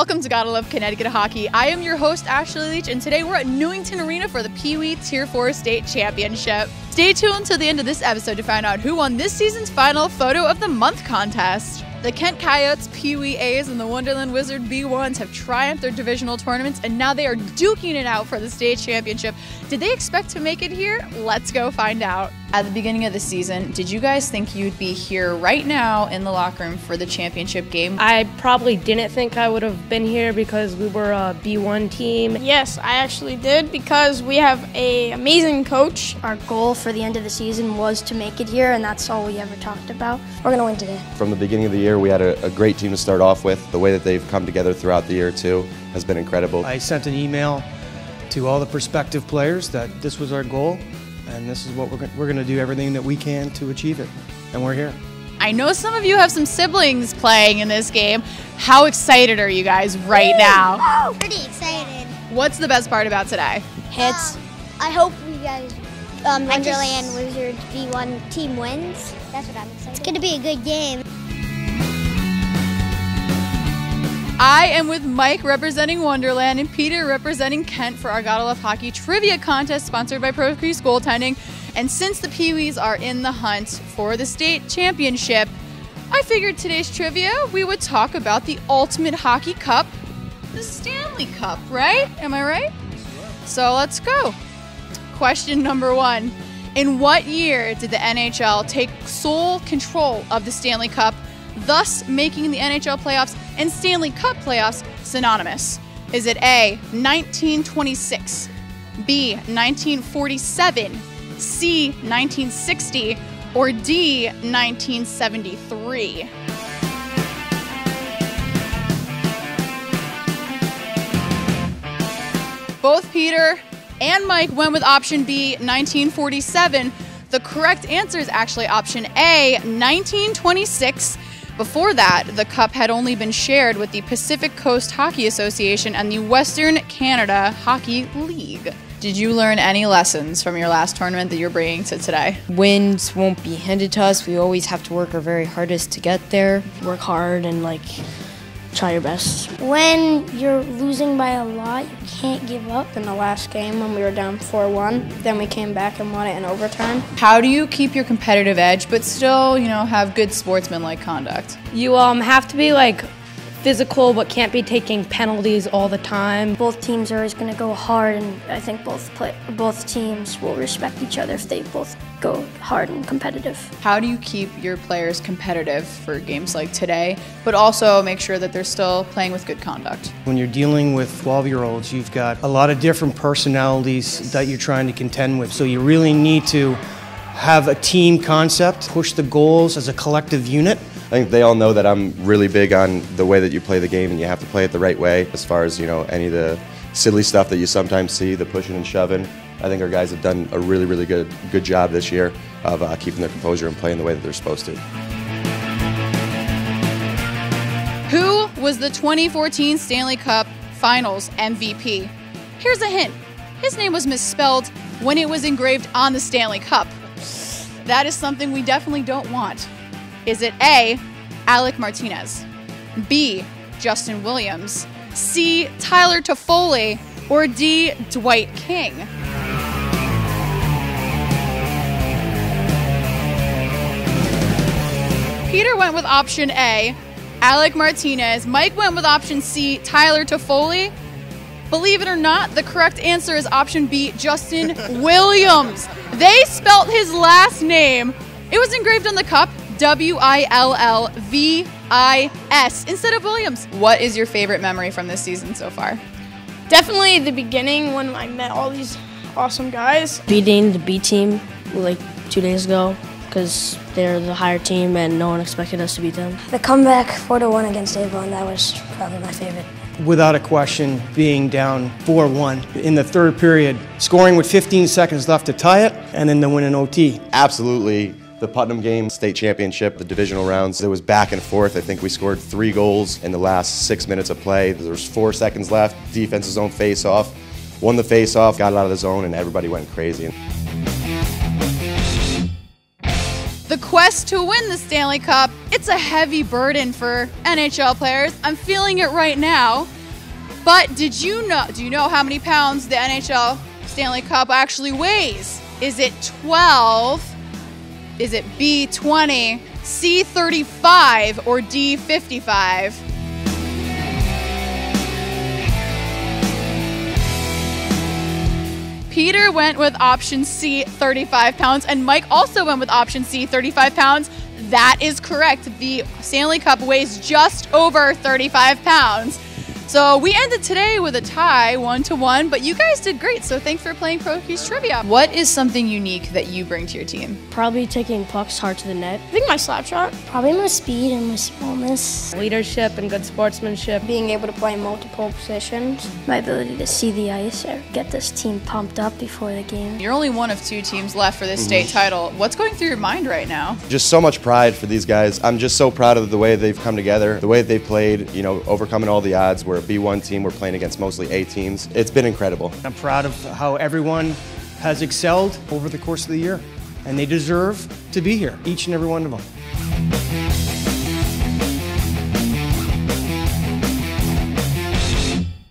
Welcome to Gotta Love Connecticut Hockey. I am your host, Ashley Leach, and today we're at Newington Arena for the Pee Wee Tier 4 State Championship. Stay tuned until the end of this episode to find out who won this season's final Photo of the Month contest. The Kent Coyotes, Pee Wee A's, and the Wonderland Wizard B1s have triumphed their divisional tournaments, and now they are duking it out for the state championship. Did they expect to make it here? Let's go find out. At the beginning of the season, did you guys think you'd be here right now in the locker room for the championship game? I probably didn't think I would have been here because we were a B1 team. Yes, I actually did because we have an amazing coach. Our goal for the end of the season was to make it here, and that's all we ever talked about. We're going to win today. From the beginning of the year, we had a great team to start off with. The way that they've come together throughout the year, too, has been incredible. I sent an email to all the prospective players that this was our goal, and this is what we're going to do everything that we can to achieve it, and we're here. I know some of you have some siblings playing in this game. How excited are you guys right now? Oh, pretty excited. What's the best part about today? Hits. I hope you guys, Wonderland Wizards B1 team wins. That's what I'm excited. It's going to be a good game. I am with Mike representing Wonderland and Peter representing Kent for our Gotta Love Hockey trivia contest sponsored by ProCrease Goaltending. And since the Pee Wees are in the hunt for the state championship, I figured today's trivia we would talk about the ultimate hockey cup, the Stanley Cup, right? Am I right? So let's go. Question number 1. In what year did the NHL take sole control of the Stanley Cup, thus making the NHL playoffs and Stanley Cup playoffs synonymous? Is it A, 1926, B, 1947, C, 1960, or D, 1973? Both Peter and Mike went with option B, 1947. The correct answer is actually option A, 1926. Before that, the cup had only been shared with the Pacific Coast Hockey Association and the Western Canada Hockey League. Did you learn any lessons from your last tournament that you're bringing to today? Wins won't be handed to us. We always have to work our very hardest to get there. Work hard and try your best. When you're losing by a lot, you can't give up. In the last game when we were down 4-1, then we came back and won it in overtime. How do you keep your competitive edge but still, have good sportsmanlike conduct? You have to be physical but can't be taking penalties all the time. Both teams are always going to go hard, and I think both teams will respect each other if they both go hard and competitive. How do you keep your players competitive for games like today, but also make sure that they're still playing with good conduct? When you're dealing with 12-year-olds, you've got a lot of different personalities that you're trying to contend with, so you really need to have a team concept, push the goals as a collective unit. I think they all know that I'm really big on the way that you play the game, and you have to play it the right way as far as, any of the silly stuff that you sometimes see, the pushing and shoving. I think our guys have done a really, really good job this year of keeping their composure and playing the way that they're supposed to. Who was the 2014 Stanley Cup Finals MVP? Here's a hint. His name was misspelled when it was engraved on the Stanley Cup. That is something we definitely don't want. Is it A, Alec Martinez, B, Justin Williams, C, Tyler Toffoli, or D, Dwight King? Peter went with option A, Alec Martinez. Mike went with option C, Tyler Toffoli. Believe it or not, the correct answer is option B, Justin Williams. They spelt his last name. It was engraved on the cup, W-I-L-L-V-I-S, instead of Williams. What is your favorite memory from this season so far? Definitely the beginning when I met all these awesome guys. Beating the B team 2 days ago because they're the higher team and no one expected us to beat them. The comeback 4-1 against Avon, that was probably my favorite. Without a question, being down 4-1 in the third period, scoring with 15 seconds left to tie it, and then the win in OT. Absolutely. The Putnam game, state championship, the divisional rounds, it was back and forth. I think we scored 3 goals in the last 6 minutes of play. There was 4 seconds left. Defense's zone face-off. Won the face-off, got it out of the zone, and everybody went crazy. The quest to win the Stanley Cup, it's a heavy burden for NHL players. I'm feeling it right now. But do you know how many pounds the NHL Stanley Cup actually weighs? Is it 12? Is it B, 20, C, 35, or D, 55? Peter went with option C, 35 pounds, and Mike also went with option C, 35 pounds. That is correct. The Stanley Cup weighs just over 35 pounds. So we ended today with a tie, 1-1, but you guys did great, so thanks for playing ProCrease Trivia. What is something unique that you bring to your team? Probably taking pucks hard to the net. I think my slap shot. Probably my speed and my smallness. Leadership and good sportsmanship. Being able to play multiple positions. My ability to see the ice or get this team pumped up before the game. You're only one of 2 teams left for this state title. What's going through your mind right now? Just so much pride for these guys. I'm just so proud of the way they've come together, the way they played, you know, overcoming all the odds. We're a B1 team, we're playing against mostly A teams. It's been incredible. I'm proud of how everyone has excelled over the course of the year, and they deserve to be here, each and every one of them.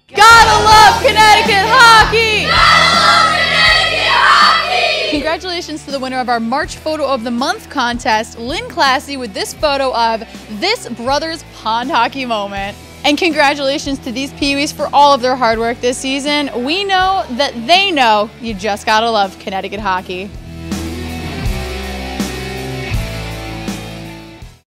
Gotta love Connecticut hockey! Gotta love Connecticut hockey! Congratulations to the winner of our March Photo of the Month contest, Lynn Classy, with this photo of this Brothers Pond hockey moment. And congratulations to these Pee-wees for all of their hard work this season. We know that they know you just gotta love Connecticut hockey.